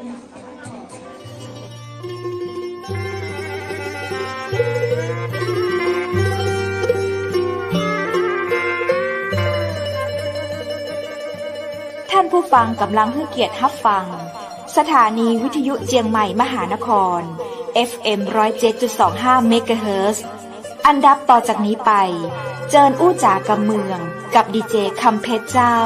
ท่านผู้ฟังกำลังให้เกียรติรับฟังสถานีวิทยุเจียงใหม่มหานคร FM 107.25 เมกะเฮิรตซ์อันดับต่อจากนี้ไปเจิญอู้จ๋ากำเมืองกับดีเจคำเพชรเจ้า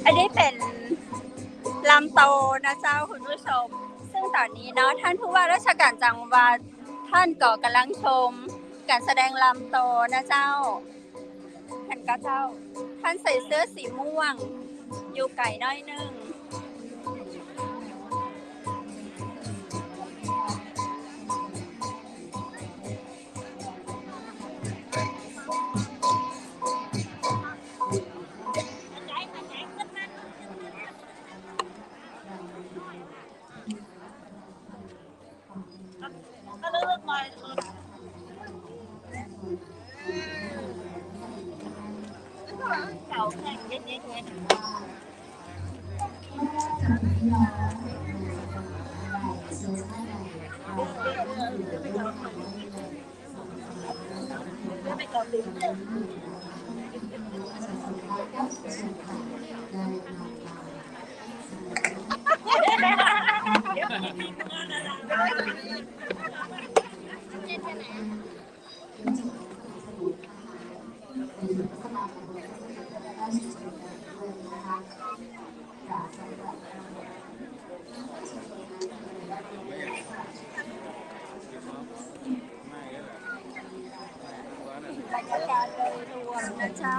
อันนี้เป็นลำโตนะเจ้าคุณผู้ชมซึ่งตอนนี้เนาะท่านผู้ว่าราชการจังหวัดท่านก็กำลังชมการแสดงลำโตนะเจ้าท่านก็เจ้าท่านใส่เสื้อสีม่วงอยู่ไก่น้อยนึงบรรยากาศโดยรวมนะเจ้า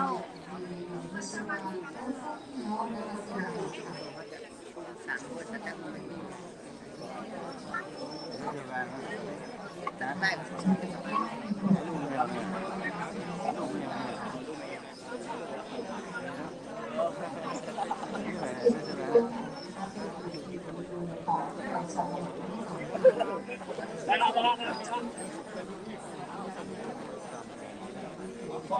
วั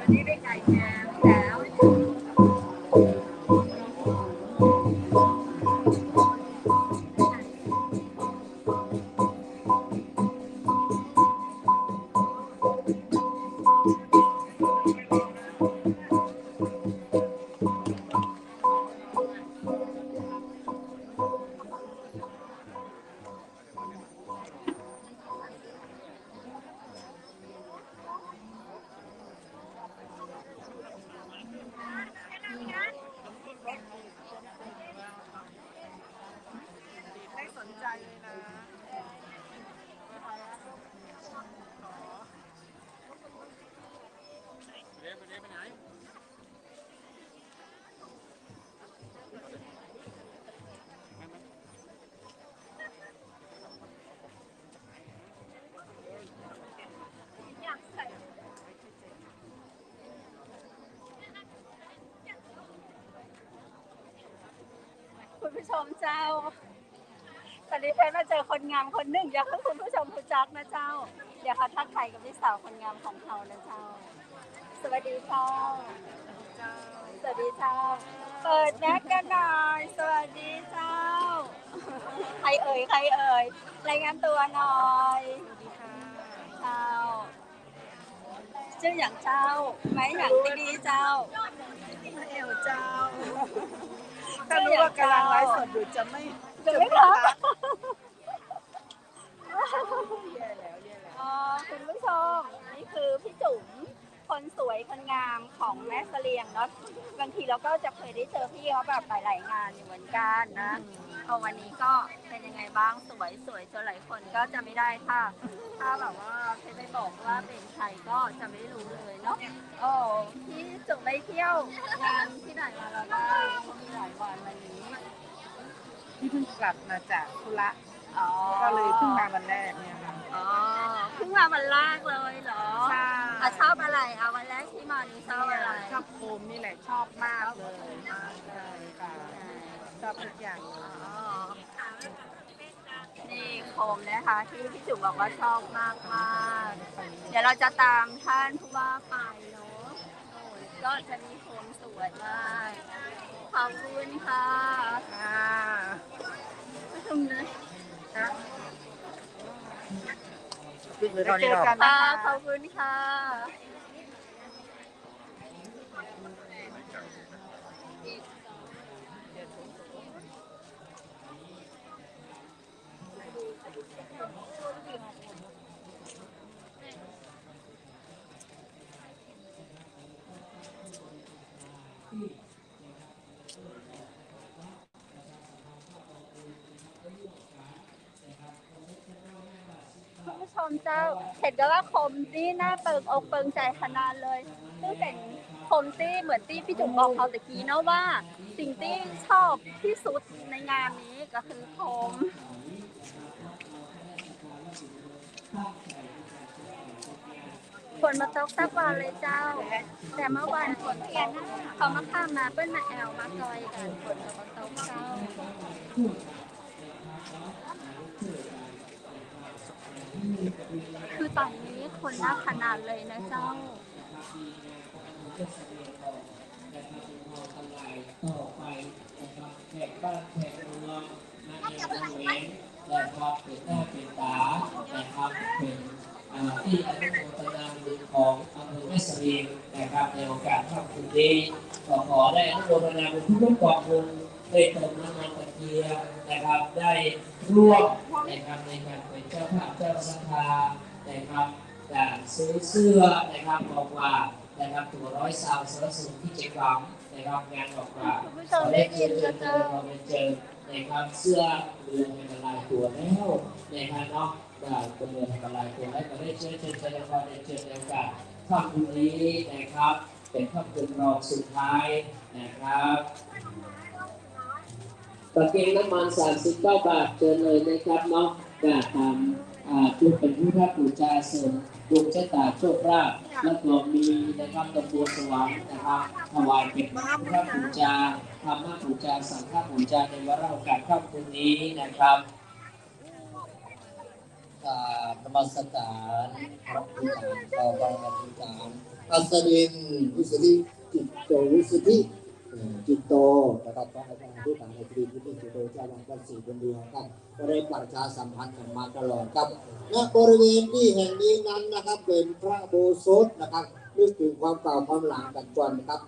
นนี้ได้ไก่แกงแล้ว ไม่สนใจเลยนะคุณผู้ชมเจ้าตอนนี้เพชรมาเจอคนงามคนหนึ่งอยากให้คุณผู้ชมรู้จักนะเจ้าเดี๋ยวเขาทักทายกับพี่สาวคนงามของเขานะเจ้าสวัสดีเจ้าสวัสดีเจ้าเปิดแมสกันหน่อยสวัสดีเจ้าใครเอ่ยใครเอ่ยรายงานตัวหน่อยสวัสดีค่ะเจ้าชื่ออย่างเจ้าไหมอย่างที่ดีเจ้าเอวเจ้าถ้ารู้ว่ากำลังไลฟ์สดอยู่จะไม่พักคุณผู้ชมนี่คือพี่จุ๋มคนสวยคนงามของแม่เสลียงเนาะบางทีเราก็จะเคยได้เจอพี่เขาแบบหลายๆงานอยู่เหมือนกันนะวันนี้ก็เป็นยังไงบ้างสวยจนหลายคนก็จะไม่ได้ถ้าแบบว่าเคยไปบอกว่าเป็นใครก็จะไม่รู้เลยเนาะพี่จุ๋มไปเที่ยวงานที่ไหนมาแล้วบ้างมีหลายวันวันนี้ที่เพิ่งกลับมาจากธุระก็เลยเพิ่งมาวันแรกเนี่ยค่ะเพิ่งมาวันแรกเลยเหรอใช่ชอบอะไรวันแรกที่มานี่ชอบอะไรชอบโคมนี่แหละชอบมากเลยค่ะชอบทุกอย่างนี่โคมนะคะที่พี่จุ๋มบอกว่าชอบมากเดี๋ยวเราจะตามท่านผู้ว่าไปเนาะก็จะมีโคมสวยมากขอบคุณค่ะไม่ทำเลยได้เจอกันนะคะขอบคุณค่ะคุณผู้ชมเจ้าเห็นกันว่าคมที่หน้าเปิงอกเปิงใจขนาดเลยซึ่งเป็นคมที่เหมือนที่พี่จุ๋มบอกเขาตะกี้เนาะว่าสิ่งที่ชอบที่สุดในงานนี้ก็คือคมฝนมาตกสักวันเลยเจ้าแต่เมื่อวานฝนตกเขามาข้ามมาเปิ้ลมาแอลมาซอยกันฝนมาตกเจ้าคือตอนนี้คนน่าขนาดเลยนะเจ้าต่อไปนะครับแขกบ้านแขกเมืองมาเองเว้นนะครับเป็นหน้าเป็นตานะครับเป็นที่อนุโมทนาบุญของอำเภอแม่เสลียงนะครับในโอกาสค่ำคืนนี้ขอได้อนุโมทนาบุญทุกกองบุญได้เติมน้ำมันตะเกียงนะครับได้ร่วมนะครับในการเป็นเจ้าภาพเจ้าศรัทธานะครับการซื้อเสื้อนะครับบอกว่านะครับตัว100 ซาวสารสุขที่7 วังนะครับงานบอกว่าขอได้เชิญเราไปเจอนะครับเสื้อเรือนเป็นลายตัวแล้วนะครับเนาะได้เป็นเรือนเป็นลายตัวแล้วก็ได้เชิญแล้วก็ได้เชิญในโอกาสค่ำคืนนี้นะครับเป็นค่ำคืนรองสุดท้ายนะครับตะเกียงน้ำมัน39 บาทเชิญเลยนะครับเนาะก็ท จุดเป็นผู้รับบูชาเสริมดวงชะตาโชคลาภและก็มีนะครับตะปูสวรรค์นะครับถวายเป็นผู้รับบูชาธรรมบูชาสังฆบูชาในวาระโอกาสค่ำคืนนี้นะครับนมัสการพระพุทธเจ้าพระพุทธเจ้าอัสดินวิสุทธิจิตโตวิสุทธิจิตโตนะครับพระอาจารย์ที่ต่างในคดีที่เป็นจิตโตเจ้าวันกันสี่คนเดียวครับก็ได้ประชาสัมพันธ์กันมาตลอดครับณบริเวณที่แห่งนี้นั้นนะครับเป็นพระโบสถนะครับนึกถึงความเก่าความหลังกันก่อนนะครับ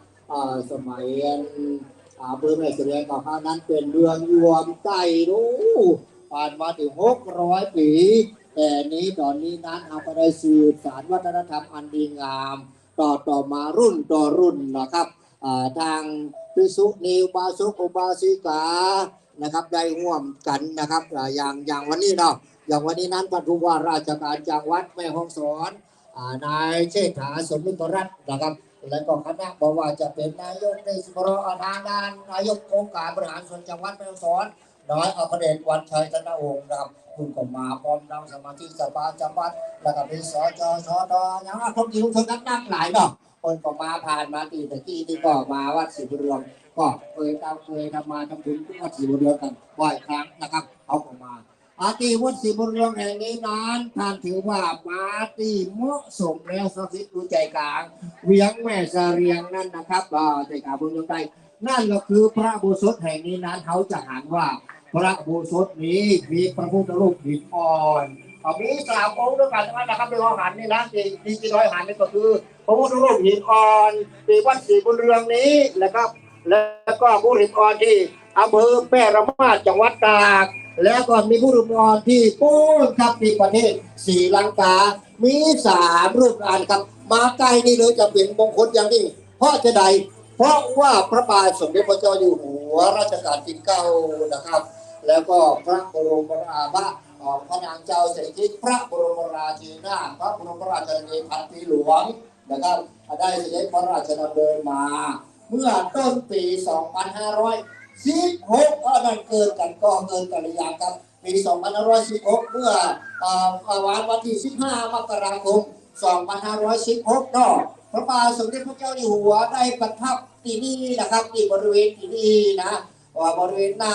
สมัยเบอร์แม่เสียงก่อนนั้นเป็นเรืองยวมไต่รู้ผ่านมาถึง600 ปีแต่นี้ตอนนี้นั้นเราก็ได้สืบสานวัฒนธรรมอันดีงามต่อมารุ่นต่อรุ่นนะครับทางภิกษุณีอุบาสกอุบาสิกานะครับได้ร่วมกันนะครับอย่างวันนี้เนาะอย่างวันนี้นั้นท่านผู้ว่าราชการจังหวัดแม่ฮ่องสอนนายเชษฐาสมมิตรรัตน์นะครับและก็คณะบอกว่าจะเป็นนายกในสภาทางด้านนายกองค์การบริหารส่วนจังหวัดแม่ฮ่องสอนน้อยอัครเดชวันชัยธนวงศ์นะครับคุณก็มาพร้อมทั้งสมาชิกสภาจังหวัดแล้วก็เป็นสจชดอย่างว่าคนอยู่ชนนักหลายเนาะคนก็มาผ่านมาตีตะกี้ที่ก็มาวัดศรีบุญเรืองก็เคยทำมาทำบุญที่วัดศรีบุญเรืองกันบ่อยครั้งนะครับเขาก็มาตีวัดศรีบุญเรืองแห่งนี้นั้นท่านถือว่ามาตีเหมาะสมแล้วสักสิดูใจกลางเวียงแม่เสรียงนั่นนะครับใจกลางบุญเรืองใต้นั่นก็คือพระอุโบสถแห่งนี้นั้นเขาจะหันว่าพระอุโบสถนี้มีพระพุทธรูปหินอ่อนมี3 องค์ด้วยกันนะครับในหันนี่นะที่ร้อยหันนี่ก็คือพระพุทธรูปหินอ่อนที่วัดศรีบุญเรืองนี้นะครับแล้วก็ผู้หินอ่อนที่อำเภอแพร่ระมาศจังหวัดตากแล้วก็มีผู้หินอ่อนที่ปูนครับที่ประเทศศรีลังกามี3 รูปอ่านครับมาใกล้นี่เลยจะเป็นมงคลอย่างนี้เพราะจะใดเพราะว่าพระบาทสมเด็จพระเจ้าอยู่หัวรัชกาลที่ 9นะครับแล้วก็พระบรมราชพระนางเจ้าสิริกิติ์พระบรมราชินีนาถพระบรมราชชนนีพันปีหลวงนะครับได้เสด็จพระราชดำเนินมาเมื่อต้นปี 2516นั่นเกินกันก็เกินกันหรือยังครับปี 2516 เมื่อวันที่ 15 มกราคม 2516 ก็พระบาทสมเด็จพระเจ้าอยู่หัวได้ประทับที่นี่นะครับที่บริเวณที่นี่นะบริเวณหน้า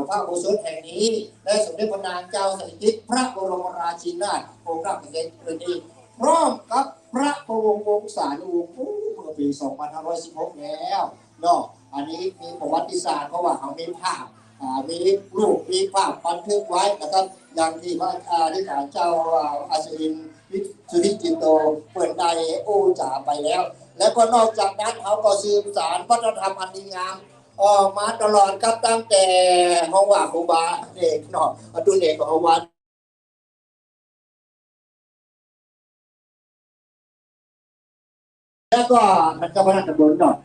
พระอุโบสถแห่งนี้ได้สมเด็จพระนางเจ้าสิริกิติ์พระบรมราชินีนาถองค์พระเอกนี้พร้อมกับพระบรมวงศานุวงศ์เมื่อปี 2516 แล้วเนาะอันนี้มีประวัติศาสตร์เพราะว่าเขามีภาพมีรูปมีภาพบันทึกไว้นะครับอย่างที่พระอธิการเจ้าอัศวินสุริจินโตเปิดได้จ่าไปแล้วแล้วก็นอกจากนั้นเขาก็สืบสานวัฒนธรรมอันดีงามออกมาตลอดครับตั้งแต่ห้องว่าครูบาเอกเนาะตุเอกของวัดแล้วก็เจ้าคณะตำบลเนาะ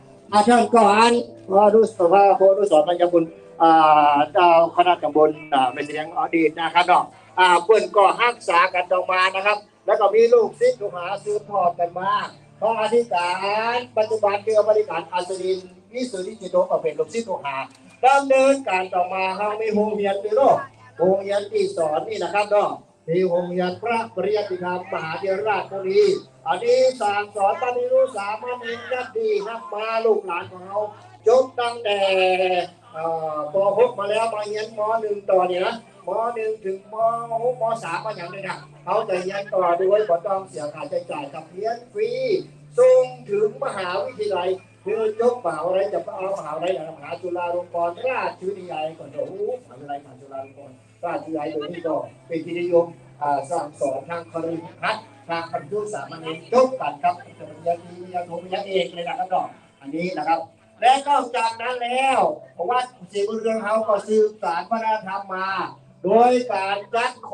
ท่านก็อ่านว่ารู้สภาโครุสอนมันจะบุญเจ้าคณะตำบลเป็นเสียงอดีตนะครับเนาะเพื่อนก็รักษากันต่อมานะครับแล้วก็มีลูกศิษย์ลูกหาสืบทอดกันมาพระอธิการปัจจุบันคือบริการอัศวินวิสุทธิจิตโตก็เป็นลูกศิษย์ลูกหาดำเนินการต่อมาเขามีโรงเรียนด้วยเนาะโรงเรียนที่สอนนี่นะครับเนาะมีโรงเรียนพระปริยัติธรรมมหาวิทยาลัยบุรีอันนี้สอนตอนนี้รู้สามารถมีนักดีนักมาลูกหลานของเราจบตั้งแต่ป .6 มาแล้วมาเรียนม .1 ต่อเนี่ยนะม .1 ถึงม .6 ม .3 มาอย่างนี้นะเขาจะเรียนต่อด้วยบ่ต้องเสียค่าใช้จ่ายกับเรียนฟรีส่งถึงมหาวิทยาลัยคือยกมหาวิทยาลัยจะเอามหาวิทยาลัยมหาจุฬาลงกรณราชวิทยาลัยก่อนโอ้โหมหาวิทยาลัยมหาจุฬาลงกรณราชวิทยาลัยตัวนี้ก็เป็นที่นิยมสร้างสอนทางคฤหัสถ์ทางบรรจุสามเณรยกกันครับจะเป็นยาดียาโทยาเอกเลยนะครับก็อันนี้นะครับและก็จากนั้นแล้ววัดศรีบุญเรืองเขาก็สืบสานวัฒนธรรมมาโดยการจัดโค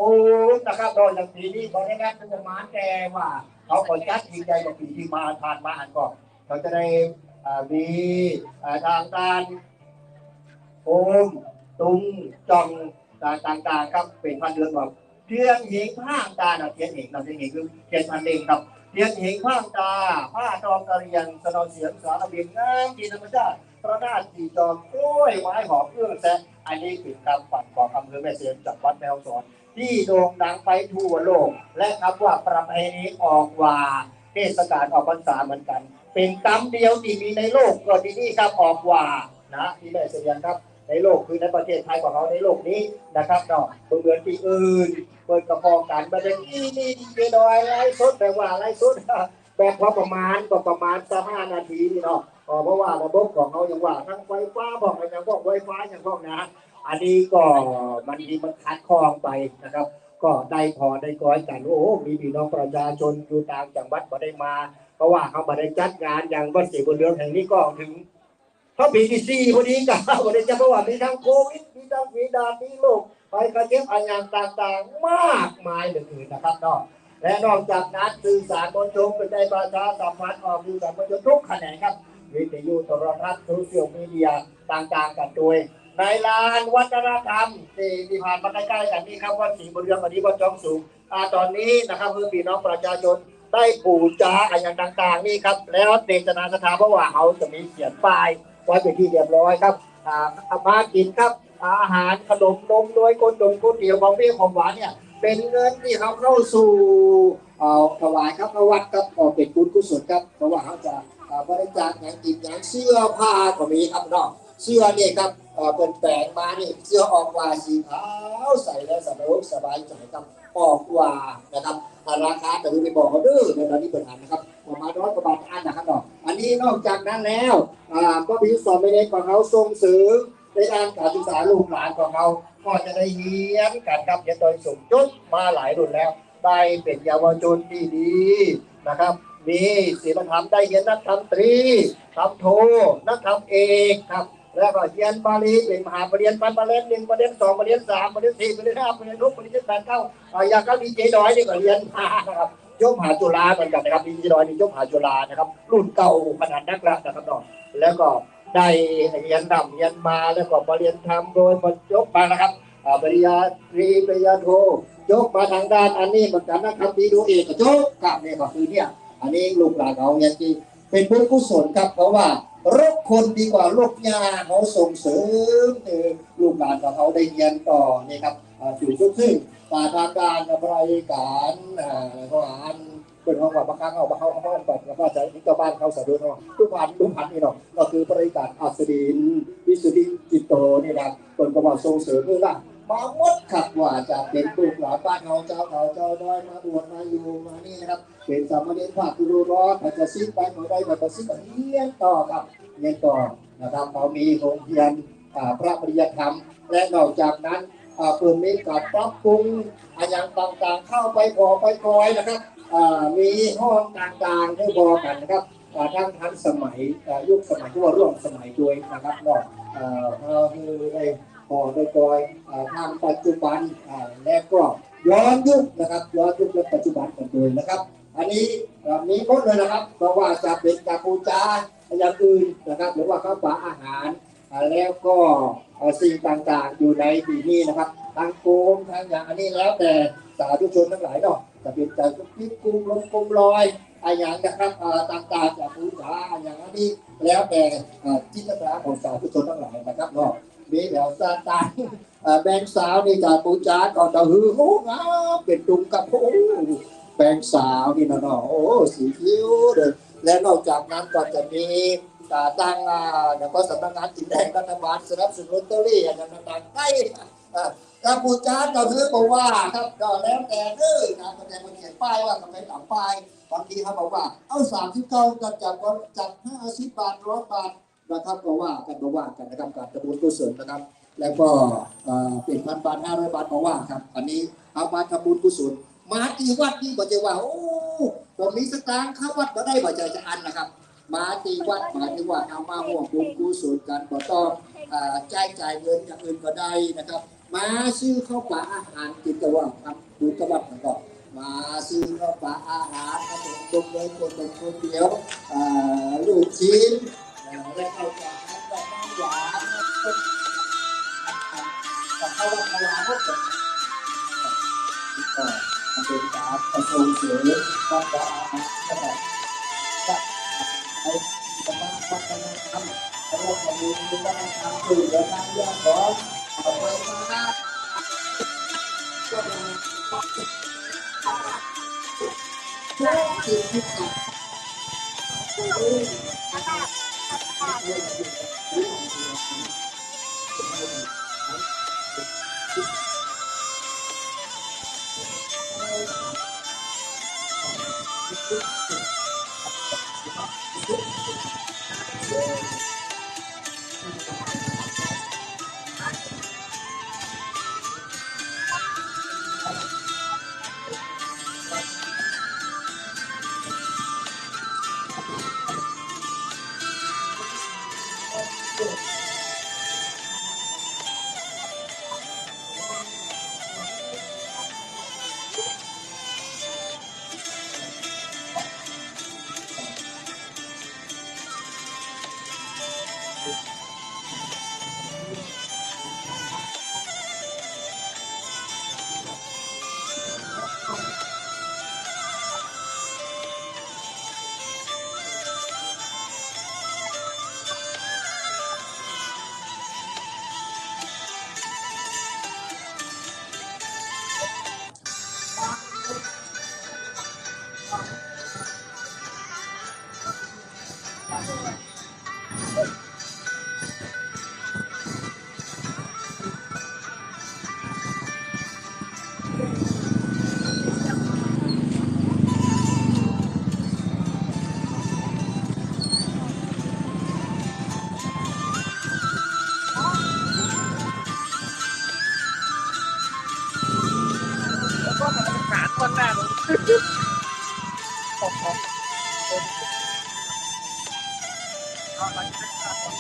มนะครับโดยอย่างปีนี้บริการประมาณแต่ว่าเขาก็จัดยิ่งใหญ่กว่าปีที่มาผ่านมาอันก่อนเขาจะได้มีทางการโคมตุ้งจ่องต่างๆครับเป็นพันเดือนแบบเทียนหิงผ้าตาเทียนหิงเราเทียนหิงคือเทียนพันเองครับเทียนหิงผ้าตาผ้าทองกระเรียนสนอเสียงสารบินงามที่ธรรมชาติพระนาฏสีจอมกล้วยไม้หอมเครื่องแซะอันนี้คือคำปั่นของอำเภอแม่เสียนจากวัดแมวสอน ที่โด่งดังไปทั่วโลกและคำว่าประเพณีออกว่าเทศกาลออกพรรษาเหมือนกันเป็นกรรมเดียวที่มีในโลกก็ที่นี่ครับออกว่านะที่แม่เสียงครับในโลกคือในประเทศไทยของเราในโลกนี้นะครับเนาะเหมือนที่อื่นเปิดกระพองกันมาเป็นนี่ดอยไล่สดแต่ว่าไล่สดแบบพอประมาณก็ประมาณ15 นาทีนี่เนาะเพราะว่าระบบของเราอย่างว่าทั้งไฟฟ้าบอกอย่างพวกไวไฟอย่างพวกนะอันนี้ก็มันคัดคลองไปนะครับก็ได้พอได้ก้อยกันโอ้มีพี่น้องประชาชนอยู่ต่างจังหวัดก็ได้มาเพราะว่าเขามาได้จัดงานอย่างวัดศรีบุญเรืองแห่งนี้ก็ถึงเขาปีที่4พอดีกันก็ได้จะเพราะว่ามีทั้งโควิดมีทั้งฝีดาษมีโรคไปกระเจ็บอันอย่างต่างๆมากมายเหลือเกินนะครับเนาะและนอกจากนั้นสื่อสารมวลชนเป็นใจประชาสัมพันธ์ออกสื่อสารมวลชนทุกแขนงครับวิทยุโทรทัศน์โซเชียลมีเดียต่างๆกันโดยในลานวัฒนธรรมที่ผ่านมาใกล้ๆกันนี่ครับวัดศรีบุญเรืองวันนี้วัดจอมสูงตอนนี้นะครับเพื่อพี่น้องประชาชนได้ปูจาอย่างต่างๆนี่ครับแล้วเดชนาสถานเพราะว่าเขาจะมีเขียนป้ายไว้เป็นที่เรียบร้อยครับมากินครับอาหารขนมนมน้อยคนดงคนเดียวของเปรี้ยวของหวานเนี่ยเป็นเงินที่เขาเข้าสู่ถวายครับวัดครับเป็นบุญกุศลครับเพราะว่าเขาจะบริจาคอย่างกินอย่างเสื้อผ้าก็มีครับเนาะเสื้อเนี่ยครับเป็นแปลงมานี่เสื้อออกว่าสีขาวใส่แล้วสบายใจครับออกว่านะครับราคาแต่ไม่บอกเขาดื้อในตอนนี้เปิดอ่านนะครับประมาณ100 กว่าบาทอันนะครับเนาะอันนี้นอกจากนั้นแล้วก็มีสอนไม่ได้ของเขาส่งเสริมในการศึกษาลูกหลานของเขาก็จะได้เรียนการครับเรียนโดยสมยศมาหลายรุ่นแล้วได้เป็นเยาวชนที่ดีนะครับมีศีลธรรมได้เรียนนักธรรมตรีธรรมโทนักธรรมเอกครับแล้วก็เรียนบาลีเป็นมหาปริญญาประเด็น1ประเด็น2ประเด็น3ประเด็น4ประเด็น5ประเด็น6ประเด็น8 9อย่างก็ดีเจดอยนี่ก็เรียนมานะครับยกมหาจุฬาเหมือนกันนะครับดีเจดอยนี่ยกมหาจุฬานะครับรุ่นเก่าขนาดนักละนะครับน้องแล้วก็ได้เรียนดำเรียนมาแล้วก็มาเรียนทำโดยมายกมานะครับปริญญาตรีปริญญาโทยกมาทางด้านอันนี้เหมือนกันนะครับดีดูเอกยกกับเนี่ยก็คือเนี่ยอันนี้ลูกหลานเขาเนี่ยที่เป็นบุญกุศลครับเพราะว่ารบคนดีกว่าลบยาเขาส่งเสริมลูกหลานของเขาได้เรียนต่อนี่ครับอยู่ซึ่งทางการบริการก็อ่านเป็นห้องว่าบางครั้งเอาเขาห้องก่อนแล้วก็จะที่เจ้าบ้านเขาสะดุดเนาะทุกวันนี่เนาะก็คือบริการอัศดินวิสุทธิจิตโตนี่นะคนก็ว่าส่งเสริมเพื่อละมาหมดขับว่าจะเป็นลูกหลานบ้านเขาเจ้าดอยมาบวชมาอยู่มานี่นะครับเป็นสามเณรภาคกุรุร้อนอาจจะสิ้นไปเมื่อใดแบบสิ้นแบบเรียนต่อครับเรียนต่อนะครับเขามีโรงเรียนพระปริยธรรมและนอกจากนั้นเปิดมีการปรับปรุงอย่างต่างๆเข้าไปพอไปคอยนะครับมีห้องต่างๆให้บอกกันนะครับทั้งทันสมัยยุคสมัยที่ว่าร่วมสมัยด้วยนะครับก็คือได้พอได้คอยทางปัจจุบันและก็ย้อนยุคนะครับย้อนยุคและปัจจุบันกันด้วยนะครับอันนี้มีหมดเลยนะครับเพราะว่าจะเป็นการบูชาอย่างอื่นนะครับหรือว่าข้าวปลาอาหารแล้วก็สิ่งต่างๆอยู่ในที่นี้นะครับทางโกงทางอย่างอันนี้แล้วแต่สาธุชนทั้งหลายเนาะจะเป็นใจพิกุมลงกุมลอยอย่างนะครับต่างๆจากบูชาอย่างนี้แล้วแต่จิตวิญญาณของสาธุชนทั้งหลายนะครับเนาะมีแบบต่างแบงสาวนี่จากบูชาก่อนจะฮือโอ้งามเป็นตุ่มกับโอ้แบงสาวนี่นะเนาะโอ้สีคิ้วเลยและนอกจากนั้นก็จะมีตั้งแล้วก็สำนักงานจิตแดงรัฐบาลสนับสนุนลอตเตอรี่อย่างต่างๆได้การบูชาก็คือบอกว่าครับก็แล้วแต่การแสดงมันเขียนป้ายว่าทำไมต่างป้ายบางทีเขาบอกว่าเอา39ก็จับ50 บาท100 บาทนะครับก็ว่ากันนะครับการกระบวนกุศลนะครับแล้วก็เป็น1,000 บาท500 บาทก็ว่าครับอันนี้เอามาทำบุญกุศลมาที่วัดนี่ก็จะว่าโอ้ผมมีสตางค์เข้าวัดมาได้บ่ใจจะอันนะครับมาที่วัดหมายถึงว่าเอามาห่วงบุญกุศลกันก็ต้องจ่ายเงินอย่างอื่นก็ได้นะครับมาซื้อข้าวปลาอาหารกินกระว่าครับดูกระวัดมันก็มาซื้อข้าวปลาอาหารขนมต้มเลยคนเดียวลูกชิ้นและข้าวปลาอาหารน้ำหวานกับข้าววัดข้าวหวานก็เป็นการส่งเสริมข้าวปลาอาหารนะครับไอ้ธรรมะวัฒนธรรมแล้วก็มีวัฒนธรรมสื่อและการเรื่องของเอาไปมาก็เป็น แล้วก็มาหาคนหน้าเลยเอาอะไรไปฆ่าคน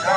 ค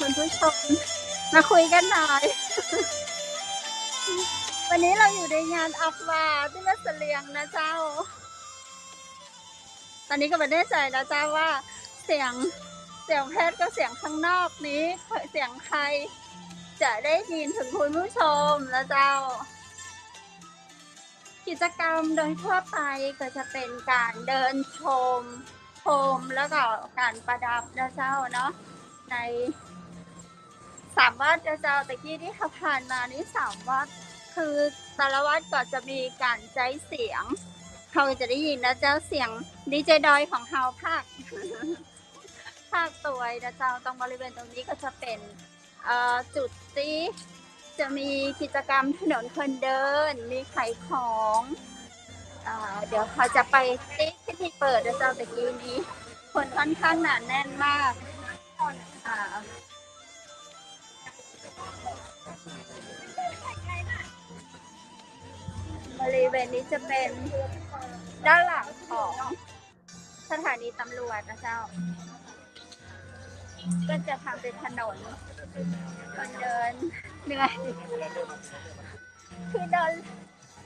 คุณผู้ชมมาคุยกันหน่อย วันนี้เราอยู่ในงานอักวาที่แม่เสลียงนะเจ้า ตอนนี้ก็ไม่แน่ใจนะเจ้าว่าเสียงเพชรกับเสียงข้างนอกนี้เสียงใครจะได้ยินถึงคุณผู้ชมนะเจ้า กิจกรรมโดยทั่วไปก็จะเป็นการเดินชมโคมแล้วก็การประดับนะเจ้าเนาะใน3 วัดนะเจ้าตะกี้ที่เขาผ่านมานี้3 วัดคือแต่ละวัดก็จะมีการใช้เสียงเขาจะได้ยินนะเจ้าเสียงดีเจดอยของเฮาภาคตัวนะเจ้าตรงบริเวณตรงนี้ก็จะเป็นจุดที่จะมีกิจกรรมถนนคนเดินมีขายของเดี๋ยวเขาจะไปที่พิธีเปิดนะเจ้าตะกี้นี้คนค่อนข้างหนาแน่นมากบริเวณนี้จะเป็นด้านหลังของสถานีตำรวจนะเจ้าก็จะทำเป็นถนนคนเดินเหนื่อยคือเดิน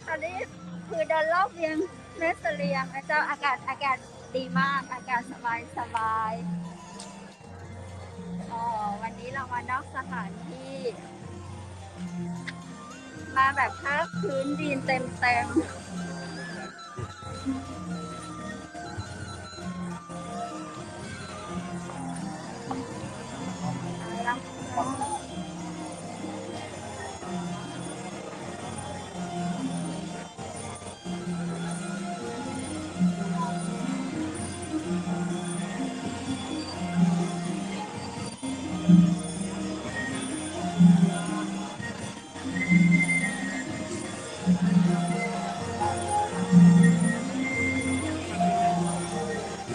ตอนนี้คือเดินรอบเวียงแม่เสลียงนะเจ้าอากาศดีมากอากาศสบายวันนี้เรามานอกสถานที่มาแบบภาคพื้นดินเต็ม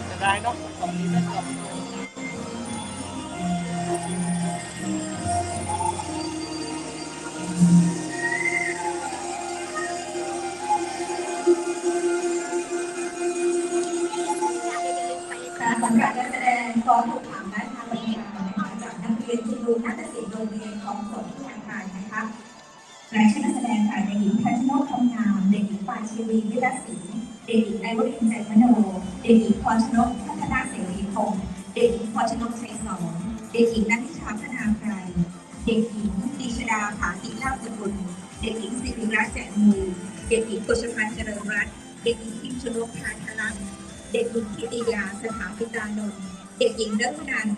จะได้เนาะตรงนี้นะครับ สำหรับการแสดงขอถูกถามได้ทางรายงานนะคะจากนักเรียนชุมนุมนาฏศิลป์โรงเรียนของสวนที่ทางการนะคะรายชื่อนักแสดงค่ะเด็กหญิงพัชโนทองงามเด็กหญิงปานชีวีวิรัศรีเด็กหญิงไอวรินใจมโนเด็กหญิงพรชนกพัฒนาเสรีพงศ์เด็กหญิงพรชนกชัยสอนเด็กหญิงนัทธิชาพนาไกรเด็กหญิงดิชดาผาศิลาภสกุลเด็กหญิงสิริรัตน์แสนมูเด็กหญิงกฤษพันธ์เจริญรัตน์เด็กหญิงพิมชนกพาทลักษณ์เด็กหญิงกิติยาสถาพิตานนท์เด็กหญิงรัตนันท์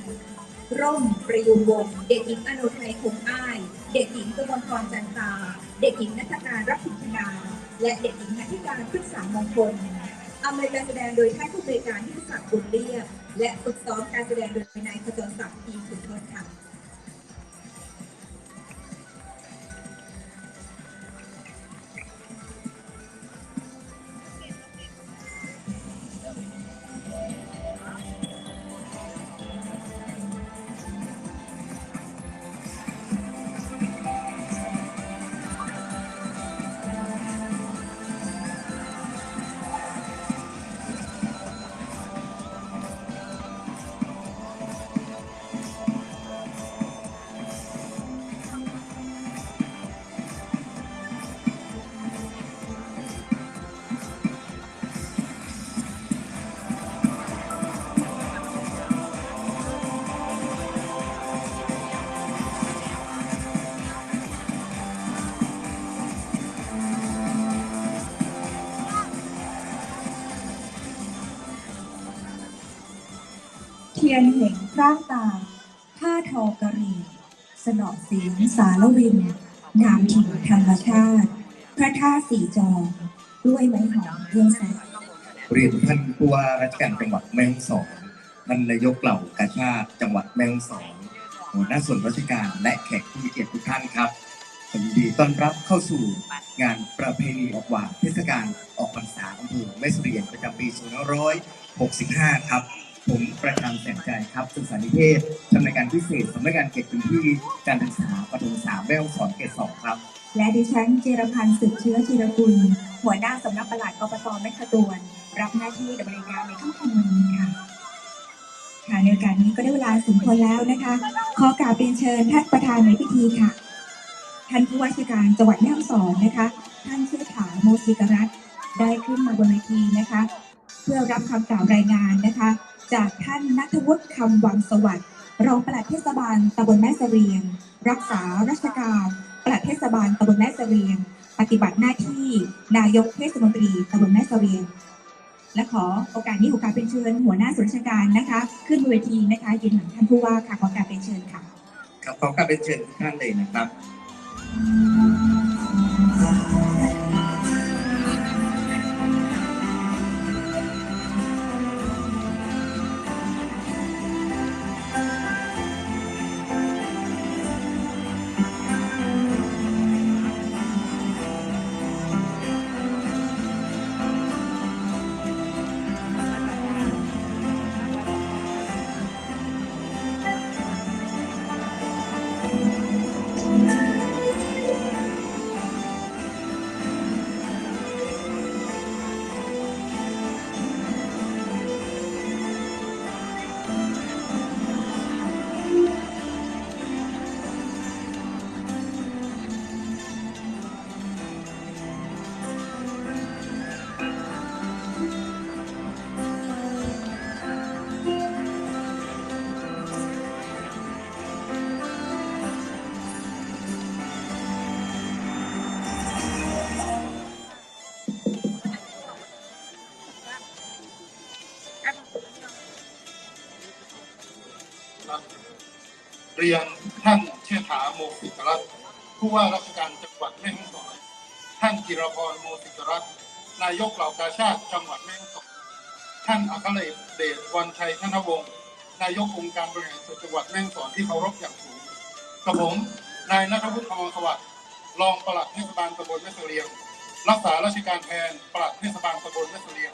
ร่มประยุวงศ์เด็กหญิงอนุทัยคงอ้ายเด็กหญิงกมลพรจันทราเด็กหญิงณัฐการรับผิดนาและเด็กหญิงนัทธิการพฤกษามงคลอำนวยการแสดงโดยท่านผู้บริการที่ศักดิ์บุญเรียบและฝึกซ้อมการแสดงโดยนายขจรศักดิ์ ทีขุนทศค่ะเทียนเหล่งร่างตาผ้าทอกะหรี่สนอเสียงสารวินงามถิ่นธรรมชาติพระธาตุสีจอ กล้วยไม้หอมเรื่องแสง เรียนท่านผู้ว่าราชการจังหวัดแม่ฮ่องสอนท่านนายกเหล่ากาชาดจังหวัดแม่ฮ่องสอนหัวหน้าส่วนราชการและแขกผู้มีเกียรติทุกท่านครับยินดีต้อนรับเข้าสู่งานประเพณีออกหว่าเทศกาลออกพรรษาอำเภอแม่เสรียงประจำปี2565ครับผมประธานแสงใจครับศึกษานิเทศชำนาญการพิเศษสำนักงานเขตพื้นที่การศึกษาประถมศึกษาแม่ฮ่องสอนเขต 2ครับและดิฉันจิรพันธ์สืบเชื้อจิรกุลหัวหน้าสำนักปลัดกปต.แม่ขะตวนรับหน้าที่ดำเนินงานในค่ำคืนวันนี้ค่ะในโอกาสนี้ก็ได้เวลาสมควรแล้วนะคะขอกราบเรียนเชิญท่านประธานในพิธีค่ะท่านผู้ว่าราชการจังหวัดแม่ฮ่องสอนนะคะท่านเชษฐาโมศิกรัตน์ได้ขึ้นมาบนเวทีนะคะเพื่อรับคำกล่าวรายงานนะคะจากท่านณัฐวุฒิคำวังสวัสดิ์รองปลัดเทศบาลตำบลแม่เสรียงรักษาราชการปลัดเทศบาลตำบลแม่เสรียงปฏิบัติหน้าที่นายกเทศมนตรีตำบลแม่เสรียงและขอโอกาสนี้ขอการเป็นเชิญหัวหน้าส่วนราชการนะคะขึ้นบนเวทีนะคะยืนหลังท่านผู้ว่าค่ะขอการเป็นเชิญค่ะครับขอการเป็นเชิญทุกท่านเลยนะครับเรียนท่านเชษฐาโมศิกรัตน์ผู้ว่าราชการจังหวัดแม่ฮ่องสอนท่านจิรพรโมศิกรัตน์นายกเหล่ากาชาดจังหวัดแม่ฮ่องสอนท่านอัครเดชวันชัยธนวงศ์นายกองค์การบริหารส่วนจังหวัดแม่ฮ่องสอนที่เคารพอย่างสูงกับผมนายณัฐวุฒิ คำวังสวัสดิ์รองปลัดเทศบาลตำบลแม่เสรียงรักษาราชการแทนปลัดเทศบาลตำบลแม่เสรียง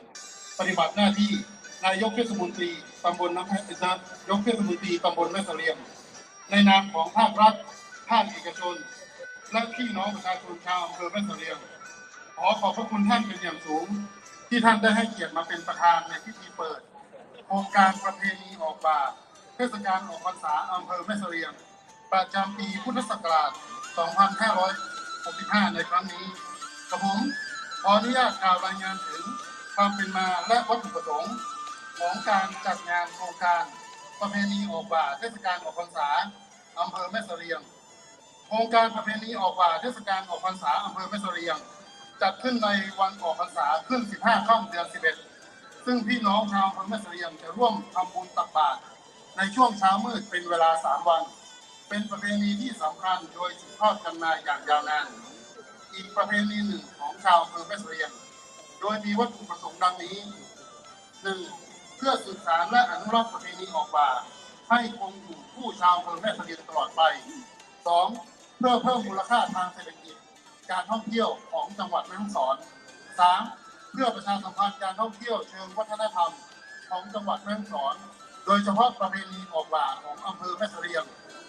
ปฏิบัติหน้าที่นายกเทศมนตรีตำบลน้ำแพะอินทร์ยกเทศมนตรีตำบลแม่เสรียงในนามของภาครัฐภาคเอกชนและพี่น้องประชาชนชาวอำเภอแม่เสรียงขอขอบพระคุณท่านเป็นอย่างสูงที่ท่านได้ให้เกียรติมาเป็นประธานในพิธีเปิดโครงการประเพณีออกบ่าเทศกาลออกพรรษาอำเภอแม่เสรียงประจำปีพุทธศักราช 2565 ในครั้งนี้กับผมขออนุญาตกล่าวรายงานถึงความเป็นมาและวัตถุประสงค์ของการจัดงานโครงการประเพณีออกบ่าเทศกาลออกพรรษาอำเภอแม่เสรียงโครงการประเพณีออกบ่าเทศกาลออกพรรษาอำเภอแม่เสรียงจัดขึ้นในวันออกพรรษาขึ้น15 ค่ำเดือน 11ซึ่งพี่น้องชาวอำเภอแม่เสรียงจะร่วมทำบุญตักบาตรในช่วงเช้ามืดเป็นเวลา3 วันเป็นประเพณีที่สำคัญโดยสืบทอดกันมาอย่างยาวนานอีกประเพณีหนึ่งของชาวอำเภอแม่เสรียงโดยมีวัตถุประสงค์ดังนี้ 1. เพื่อสืบสานและอนุรักษ์ประเพณีออกบ่าให้คงอยู่คู่ชาวอำเภอแม่เสรียงตลอดไป 2. เพื่อเพิ่มมูลค่าทางเศรษฐกิจการท่องเที่ยวของจังหวัดแม่ฮ่องสอน 3. เพื่อประชาสัมพันธ์การท่องเที่ยวเชิงวัฒนธรรมของจังหวัดแม่ฮ่องสอนโดยเฉพาะประเพณีออกบ่าของอำเภอแม่เสรียง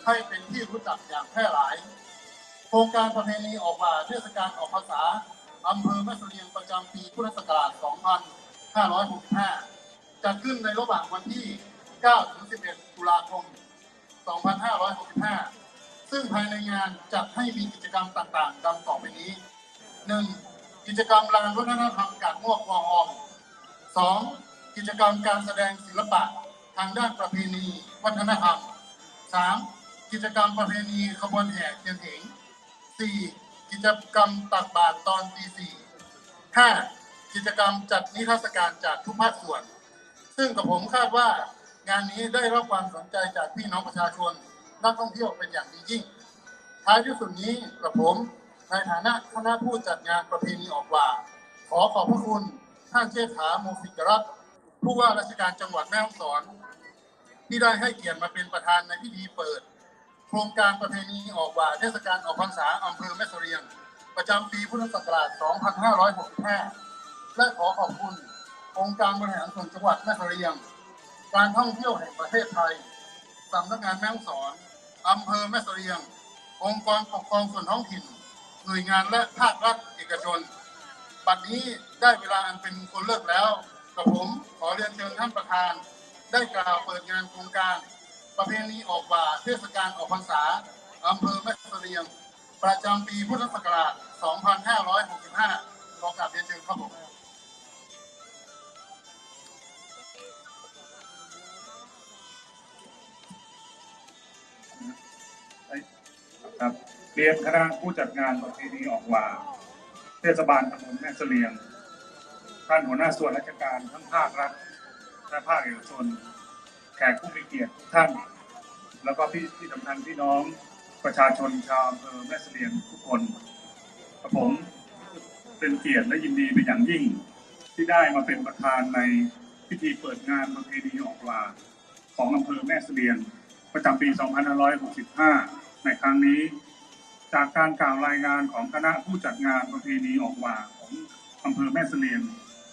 ให้เป็นที่รู้จักอย่างแพร่หลายโครงการประเพณีออกบ่าเทศกาลออกพรรษาอำเภอแม่เสรียงประจำปีพุทธศักราช 2565 จัดขึ้นในระหว่างวันที่ 9-11 ตุลาคม 2565 ซึ่งภายในงานจัดให้มีกิจกรรมต่างๆดังต่อไปนี้ 1. กิจกรรมลานวัฒนธรรมกาดมวกวอหอม 2. กิจกรรมการแสดงศิลปะทางด้านประเพณีวัฒนธรรม 3. กิจกรรมประเพณีขบวนแห่เทียนเหง 4. กิจกรรมตักบาตรตอนตี 4 5. กิจกรรมจัดนิทรรศการจากทุกภาคส่วนซึ่งกับผมคาดว่างานนี้ได้รับความสนใจจากพี่น้องประชาชนนักท่องเที่ยวเป็นอย่างดียิ่งท้ายที่สุดนี้กับผมในฐานะคณะผู้จัดงานประเพณีออกบ่าข ขอบพระคุณท่านเชษฐาโมฟิกรัตน์ผู้ว่าราชการจังหวัดแม่ฮ่องสอนที่ได้ให้เกียรติมาเป็นประธานในพิธีเปิดโครงการประเพณีออกบ่าเทศกาลออกพรรษาอำเภอแม่เสรียงประจำปีพุทธศักราช 2565 และขอบคุณองค์การบริหารส่วนจังหวัดแม่เสรียงการท่องเที่ยวแห่งประเทศไทยสำนักงานแม่ฮ่องสอนอำเภอแม่เสรียงองค์กรปกครองส่วนท้องถิ่นหน่วยงานและภาครัฐเอกชนบัดนี้ได้เวลาอันเป็นมงคลเลิกแล้วกับผมขอเรียนเชิญท่านประธานได้กล่าวเปิดงานโครงการประเพณีออกบ่าเทศกาลออกพรรษาอำเภอแม่เสรียงประจำปีพุทธศักราช 2565 ขอกราบเรียนเชิญครับผมครับเรียนคณะผู้จัดงานประเพณีออกว่าเทศบาลตำบลแม่เสลียงท่านหัวหน้าส่วนราชการทั้งภาครัฐและภาคเอกชนแขกผู้มีเกียรติทุกท่านแล้วก็ที่สำคัญพี่น้องประชาชนชาวอำเภอแม่เสลียงทุกคนกับผมเป็นเกียรติและยินดีเป็นอย่างยิ่งที่ได้มาเป็นประธานในพิธีเปิดงานประเพณีออกว่าของอำเภอแม่เสลียงประจำปี 2565 ในครั้งนี้จากการกล่าวรายงานของคณะผู้จัดงานประเพณีออกว่าของอำเภอแม่เสลียง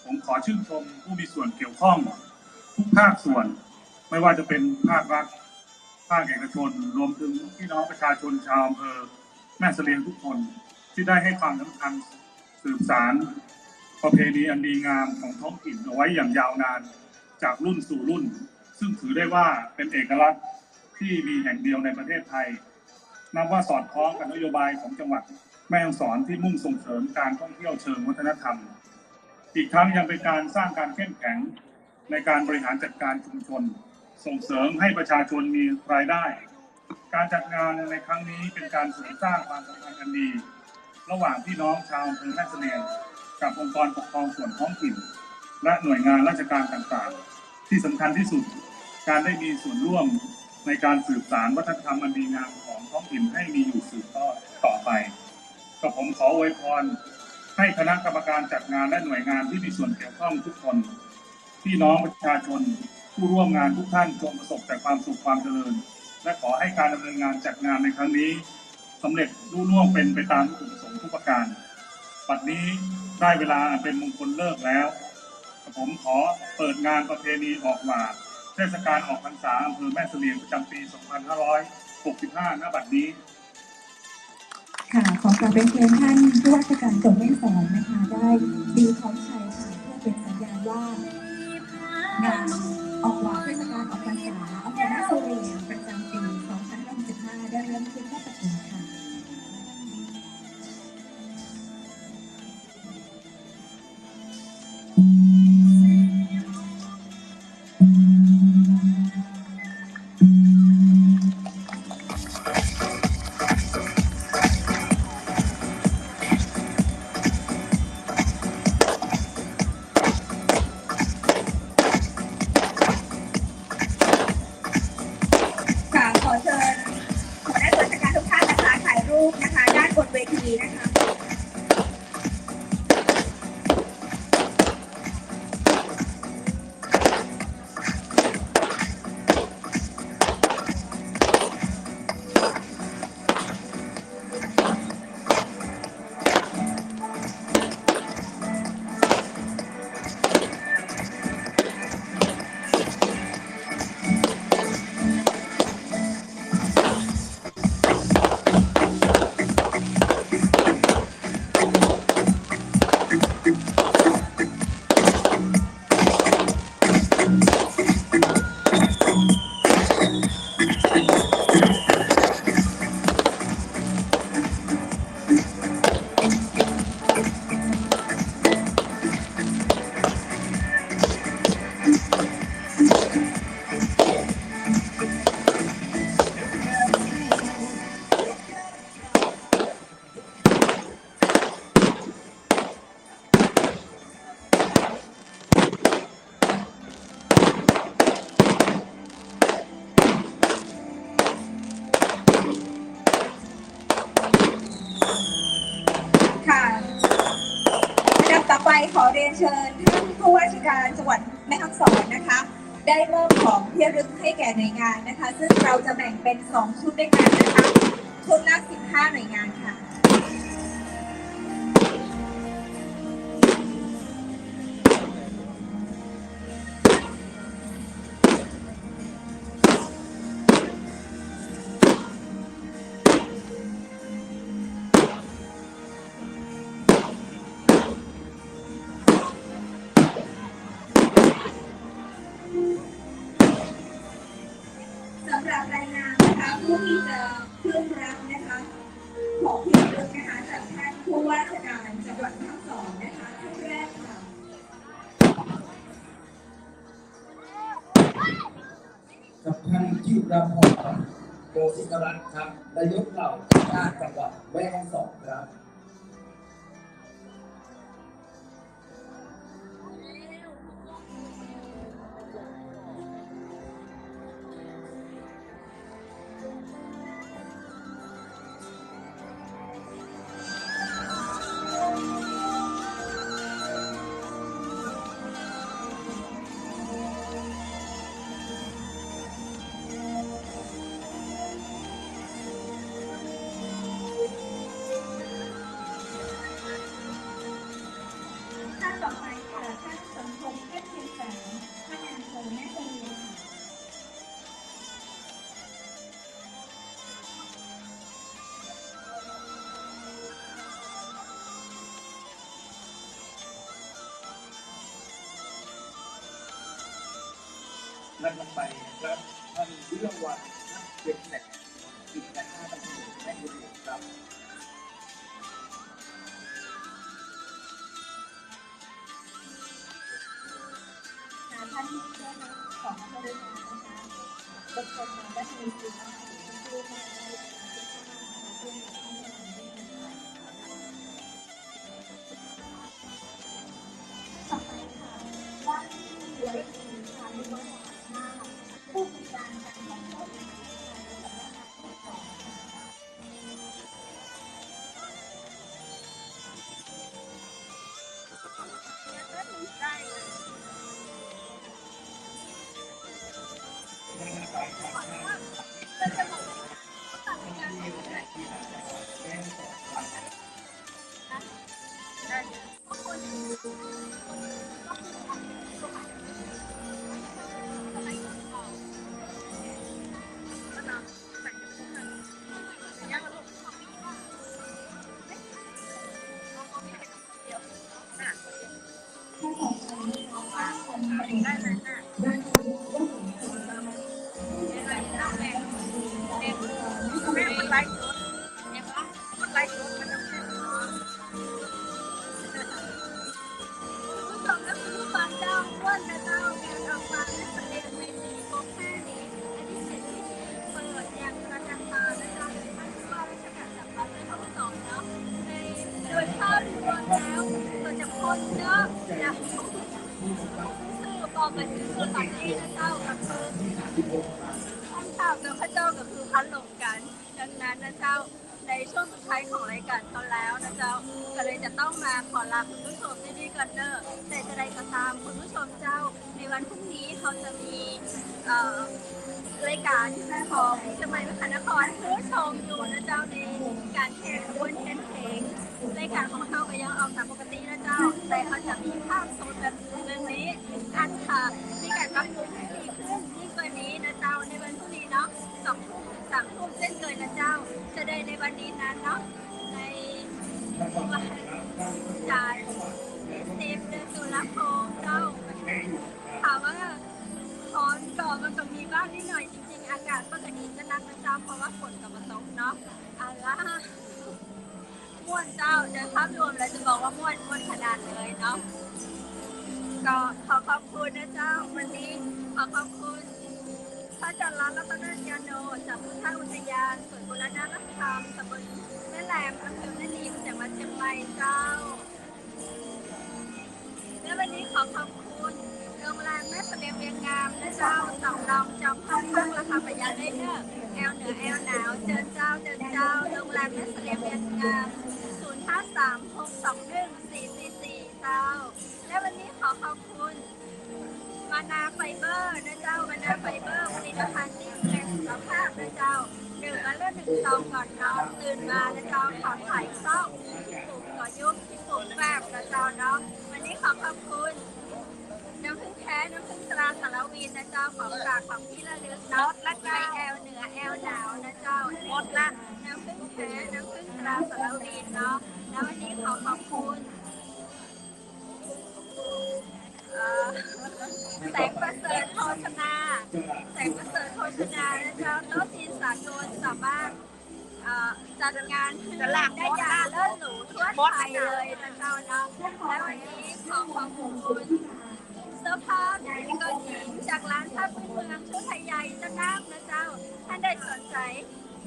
ผมขอชื่นชมผู้มีส่วนเกี่ยวข้องทุกภาคส่วนไม่ว่าจะเป็นภาครัฐภาคเอกชนรวมถึงพี่น้องประชาชนชาวอำเภอแม่เสลียงทุกคนที่ได้ให้ความสำคัญสืบสานประเพณีอันดีงามของท้องถิ่นเอาไว้อย่างยาวนานจากรุ่นสู่รุ่นซึ่งถือได้ว่าเป็นเอกลักษณ์ที่มีแห่งเดียวในประเทศไทยนับว่าสอดคล้องกับนโยบายของจังหวัดแม่ฮ่องสอนที่มุ่งส่งเสริมการท่องเที่ยวเชิงวัฒนธรรมอีกทั้งยังเป็นการสร้างการเข้มแข็งในการบริหารจัดการชุมชนส่งเสริมให้ประชาชนมีรายได้การจัดงานในครั้งนี้เป็นการเสริมสร้างความสัมพันธ์อันดีระหว่างพี่น้องชาวอำเภอแม่เสลียงกับองค์กรปกครองส่วนท้องถิ่นและหน่วยงานราชการต่างๆที่สำคัญที่สุดการได้มีส่วนร่วมในการสืบสานวัฒนธรรมอันดีงามของท้องถิ่นให้มีอยู่สืบทอดต่อไปก็ผมขออวยพรให้คณะกรรมการจัดงานและหน่วยงานที่มีส่วนเกี่ยวข้องทุกคนพี่น้องประชาชนผู้ร่วมงานทุกท่านจงประสบแต่ความสุขความเจริญและขอให้การดำเนินงานจัดงานในครั้งนี้สำเร็จรุ่ร่วงเป็นไปตามวัตถุประสงค์ทุกประการบัดนี้ได้เวลาเป็นมงคลเลิกแล้วผมขอเปิดงานประเพณีออกว่าเทศกาลออกพรรษาอำเภอแม่เสลียงประจำปี 2565 ณ บัดนี้ค่ะขอกราบเรียนเชิญท่านผู้ว่าราชการจังหวัดแม่ฮ่องสอนนะคะได้ดีพร้อมชัยค่ะเพื่อเป็นสัญญาณว่างานออกว่าเทศกาลออกพรรษาอำเภอแม่เสลียงประจำปี 2565 ได้เริ่มขึ้นตั้งแต่นี้ค่ะ รียนเชิญท่านผู้ว่าราชการจังหวัดแม่ฮ่องสอนนะคะได้มอบของที่ระลึกให้แก่หน่วยงานนะคะซึ่งเราจะแบ่งเป็น2ชุดด้วยกันนะคะชุดละ15หน่วยงานค่ะสำหรับรายงานนะคะผู้ที่จะขึ้นรับนะคะของที่ระลึกนะคะจากท่านผู้ว่าราชการจังหวัดแม่ฮ่องสอนนะคะท่านแรกค่ะ กับท่านจิรพรโกศิกรัตน์ครับนายกเหล่ากาชาดจังหวัดแม่ฮ่องสอนครับ ท่านต่อไปค่ะท่านสมพงษ์เพชรเชียงแสนท่านนายอำเภอแม่เสลียงค่ะ และต่อไปนะครับท่านวิรวัฒน์เด็กแสนอีกและ5ตำรวจแม่บุรีครับ ท่านที่ได้รับของที่ระลึกนะคะรบกวนมาได้มีสื่อมวลชนผู้มาได้ร่วมกับท่านด้วยนะคะต่อไปค่ะว่าที่วรธีชาลิวัฒน์นาผู้บริการการท่องเที่ยวนะคะกันคือตอนนี้นะเจ้ากับคือท่านข่าวกับพระเจ้ากับคือพันหลงกันดังนั้นนะเจ้าในช่วงสุดท้ายของรายการเขาแล้วนะเจ้าก็เลยจะต้องมาขอลาคุณผู้ชมที่นี่กันเนอะแต่จะได้ก็ตามคุณผู้ชมเจ้าในวันพรุ่งนี้เขาจะมีรายการของเชียงใหม่มหานครผู้ชมอยู่นะเจ้าในการแข่งขบวนแข่งเพลงรายการของเขาก็ยังออกตามปกตินะเจ้าแต่เขาจะมีภาพโซนแบบนี้อันค่ะมีการปรับปรุงให้ดีขึ้นยิ่งกว่านี้นะเจ้าในวันพรุ่งนี้เนาะ2 ทุ่มถึง3 ทุ่มเช่นเคยนะเจ้าจะได้ในวันนี้นั้นเนาะในวันจันทร์10 เดือนตุลาคมเจ้าถามว่าตอนก่อนมันก็มีบ้างนิดหน่อยจริงๆอากาศปกติจะนักนะเจ้าเพราะว่าฝนกับมาตกเนาะม่วนเจ้าโดยภาพรวมเราจะบอกว่าม่วนขนาดเลยเนาะก็ขอขอบคุณนะเจ้าวันนี้ขอขอบคุณพระอาจารย์รัตนยาโนจากพุทธอุทยานสวนบุรณะรัตนธรรมตำบลแม่แหลมอำเภอแม่ริมจังหวัดเชียงใหม่เจ้าและวันนี้ขอขอบคุณโรงแรมแม่เสลียงเวียงงามและเจ้าสองดองจอมพันข้างราคาประหยัดได้เนอะแอลเหนือแอลหนาวเจอเจ้าโรงแรมแม่เสลียงเวียงงาม053-621-444 เจ้าและวันนี้ขอขอบคุณมานาไฟเบอร์นะเจ้ามานาไฟเบอร์ผลิตภัณฑ์ที่ดูแลสุขภาพนะเจ้า1 วันละ 1 ซองก่อนนอนตื่นมานะเจ้าขอถ่ายซอกที่ปลูกก่อยุบที่ปลูกแบบนะเจ้าเนาะวันนี้ขอขอบคุณน้ำผึ้งแท้น้ำผึ้งตราสารวินนะเจ้าของฝากของที่ระลึกเนาะและใจแอลเหนือแอลหนาวนะเจ้าหมดละน้ำผึ้งแท้น้ำผึ้งตราสารวินเนาะแล้ววันนี้ขอขอบคุณแสงประเสริฐโภชนาแสงประเสริฐโภชนานะเจ้าโต๊ะจีนสากลสามารถจัดงานได้อย่างเลิศหรูทั่วไทยเลยนะเจ้าเนาะและวันนี้ขอขอบคุณเสื้อผ้าหญิงก็หญิงจากร้านผ้าพื้นเมืองชุดไทยใหญ่เจ้าน้ำนะเจ้าท่านใดสนใจ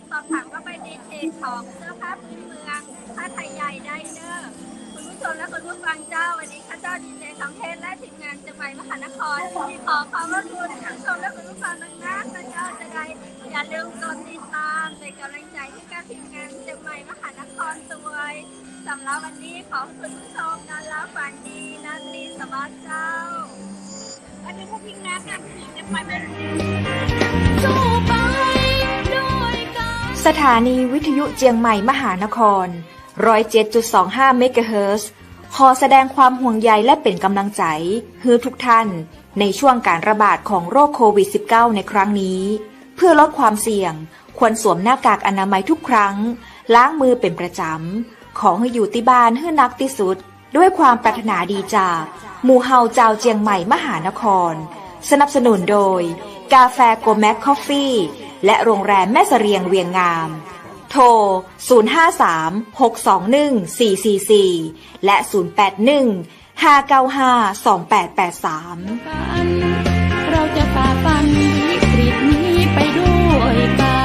สอบถามก็ไปในเพจของเสื้อผ้าพื้นเมืองผ้าไทยใหญ่ได้เด้อคุณผู้ชมและคุณผู้ฟังเจ้าวันนี้ข้าเจ้าดีเจสองเทศและทีมงานจังหวัดมหานครขอความร่วมมือท่านผู้ชมและคุณผู้ฟังนักๆนะเจ้าจะได้อย่าลืมกดติดตามเป็นกำลังใจให้กับทีมงานจังหวัดมหานครด้วยสำหรับวันนี้ขอคุณผู้ชมนอนหลับฝันดีราตรีสวัสดิ์เจ้าอันนี้พวกทิ้งน้ำกันจะไปเป็นสู้ไปด้วยกันสถานีวิทยุเจียงใหม่มหานคร 107.25 เมกะเฮิรตซ์ ขอแสดงความห่วงใยและเป็นกำลังใจให้ทุกท่านในช่วงการระบาดของโรคโควิด -19 ในครั้งนี้เพื่อลดความเสี่ยงควรสวมหน้ากากอนามัยทุกครั้งล้างมือเป็นประจำขอให้อยู่ที่บ้านให้นักที่สุดด้วยความปรารถนาดีจากหมู่เฮาเจ้าเจียงใหม่มหานครสนับสนุนโดยกาแฟโกแม็กคอฟฟี่และโรงแรมแม่เสรียงเวียงงามโทร 053-621-444 และ 081-595-2883 เราจะฝ่าฟันวิกฤตนี้ไปด้วยกัน